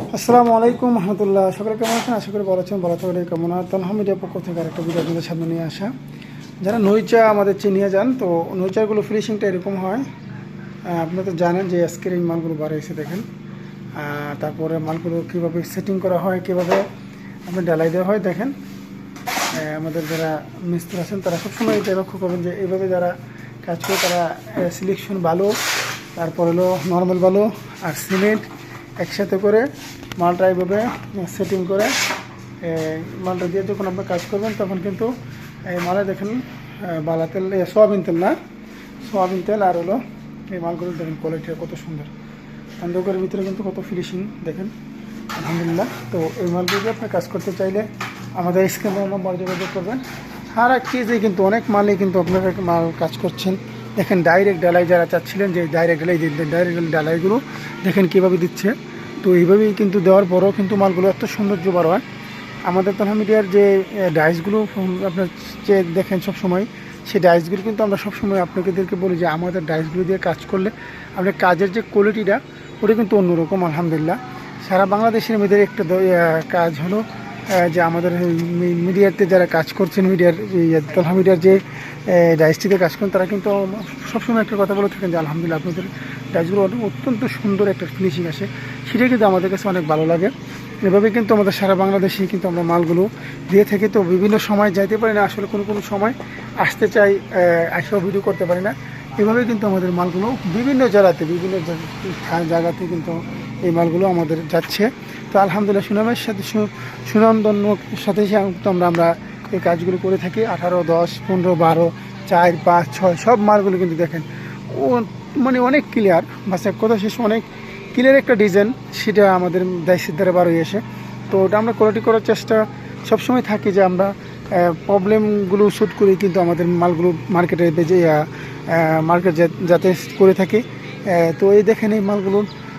আসসালামু আলাইকুম রহমতুল্লাহ। সকলে কেমন আছেন? আশা করি ভালো আছেন। ভালো থাকলে কেমন আর তনহা মিডিয়ার পক্ষ থেকে আরেকটা ভিডিও আপনাদের সামনে নিয়ে আসা। যারা নইচা আমাদের চিনিয়ে যান, তো নইচাগুলো ফিনিশিংটা এরকম হয়। আপনি তো জানেন যে আজকের এই মালগুলো বার হয়েছে দেখেন। তারপরে মালগুলো কীভাবে সেটিং করা হয়, কীভাবে আপনি ডালাই দেওয়া হয় দেখেন। আমাদের যারা মিস্ত্রি আছেন তারা সবসময় এটা লক্ষ্য করবেন যে এইভাবে যারা কাজ করে তারা সিলেকশন ভালো, তারপর হলো নর্মাল ভালো আর সিমেন্ট একসাথে করে মালটা এইভাবে সেটিং করে মালটা দিয়ে যখন আপনি কাজ করবেন তখন কিন্তু এই মালে দেখেন বালা তেল, সোয়াবিন তেল না, সোয়াবিন তেল আর হলো এই মালগুলো দেখেন কোয়ালিটিটা কত সুন্দর। অন্ধকারের ভিতরে কিন্তু কত ফিনিশিং দেখেন, আলহামদুলিল্লাহ। তো এই মালগুলো আপনি কাজ করতে চাইলে আমাদের স্ক্রিনে নাম্বার যোগাযোগ করবেন। আর এক চিজে কিন্তু অনেক মালই কিন্তু আপনারা মাল কাজ করছেন দেখেন। ডাইরেক্ট ডালাই যারা চাচ্ছিলেন যে ডাইরেক্ট ডালাইগুলো দেখেন কীভাবে দিচ্ছে। তো এইভাবেই কিন্তু দেওয়ার পরও কিন্তু মালগুলো এত সৌন্দর্য বার হয়। আমাদের তনহা মিডিয়ার যে ডাইসগুলো আপনার যে দেখেন সবসময়, সেই ডাইসগুলো কিন্তু আমরা সবসময় আপনাদেরকে বলি যে আমাদের ডাইসগুলো দিয়ে কাজ করলে আপনার কাজের যে কোয়ালিটিটা ওটা কিন্তু অন্যরকম। আলহামদুলিল্লাহ, সারা বাংলাদেশের মেয়েদের একটা কাজ হলো যে আমাদের মিডিয়াতে যারা কাজ করছেন, মিডিয়ার তনহা মিডিয়ার যে ডাইসটিতে কাজ করেন তারা কিন্তু সবসময় একটা কথা বলে থাকেন যে আলহামদুলিল্লাহ আপনাদের ডাইসগুলো অত্যন্ত সুন্দর একটা ফিনিশিং আসে। সেটাই কিন্তু আমাদের কাছে অনেক ভালো লাগে। এভাবে কিন্তু আমাদের সারা বাংলাদেশেই কিন্তু আমরা মালগুলো দিয়ে থাকি। তো বিভিন্ন সময় যাইতে পারি না, আসলে কোনো সময় আসতে চাই, এসেও ভিডিও করতে পারি না। এভাবে কিন্তু আমাদের মালগুলো বিভিন্ন জায়গাতে কিন্তু এই মালগুলো আমাদের যাচ্ছে। তো আলহামদুলিল্লাহ সুনামের সাথে সুনামধন্যর সাথে তো আমরা এই কাজগুলো করে থাকি। 18, 10, 15, 12, 4, 5, 6 সব মালগুলো কিন্তু দেখেন ও মানে অনেক ক্লিয়ার। বাস এক কথা শেষ, অনেক ক্লিয়ার একটা ডিজাইন, সেটা আমাদের দায়িত্বের দ্বারা বার হয়ে আসে। তো ওটা আমরা কোয়ালিটি করার চেষ্টা সবসময় থাকি যে আমরা প্রবলেমগুলো শ্যুট করি কিন্তু আমাদের মালগুলো মার্কেটে বেজে মার্কেট যাতে করে থাকি। তো এই দেখেন এই মালগুলো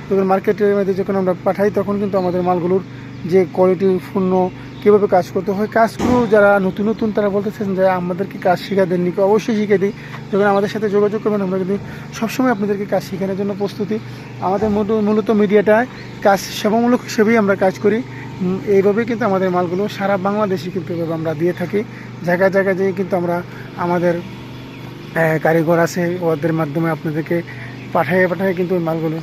যখন মার্কেটের মধ্যে যখন আমরা পাঠাই তখন কিন্তু আমাদের মালগুলোর যে কোয়ালিটিপূর্ণ কীভাবে কাজ করতে হয়, কাজগুলো যারা নতুন তারা বলতেছেন যে আমাদেরকে কাজ শেখা দেননি, অবশ্যই শিখে দিই। যখন আমাদের সাথে যোগাযোগ করবেন আমরা কিন্তু সবসময় আপনাদেরকে কাজ শেখানোর জন্য প্রস্তুতি। আমাদের মূলত মিডিয়াটায় কাজ সেবামূলক হিসেবেই আমরা কাজ করি। এইভাবেই কিন্তু আমাদের মালগুলো সারা বাংলাদেশে কিন্তু এভাবে আমরা দিয়ে থাকি। জায়গায় যেয়ে কিন্তু আমরা আমাদের কারিগর আছে ওদের মাধ্যমে আপনাদেরকে পাঠায় কিন্তু ওই মালগুলো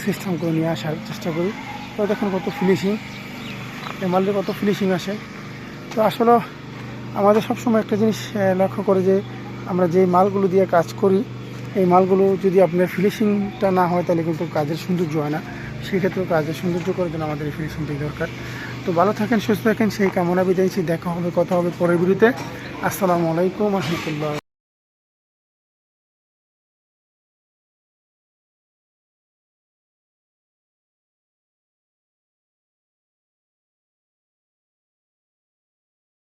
সিস্টেম করে নিয়ে আসার চেষ্টা করি। তো দেখুন কত ফিনিশিং, এই মালটা কত ফিনিশিং আসে। তো আসলে আমাদের সবসময় একটা জিনিস লক্ষ্য করে যে আমরা যে মালগুলো দিয়ে কাজ করি এই মালগুলো যদি আপনার ফিনিশিংটা না হয় তাহলে কিন্তু কাজের সৌন্দর্য হয় না। সেক্ষেত্রে কাজের সৌন্দর্য করার জন্য আমাদের এই ফিনিশিংটাই দরকার। তো ভালো থাকেন, সুস্থ থাকেন, সেই কামনা বিদায়ছি। দেখা হবে, কথা হবে পরের ভিডিওতে। আসসালামু আলাইকুম রহমতুল্লাহ।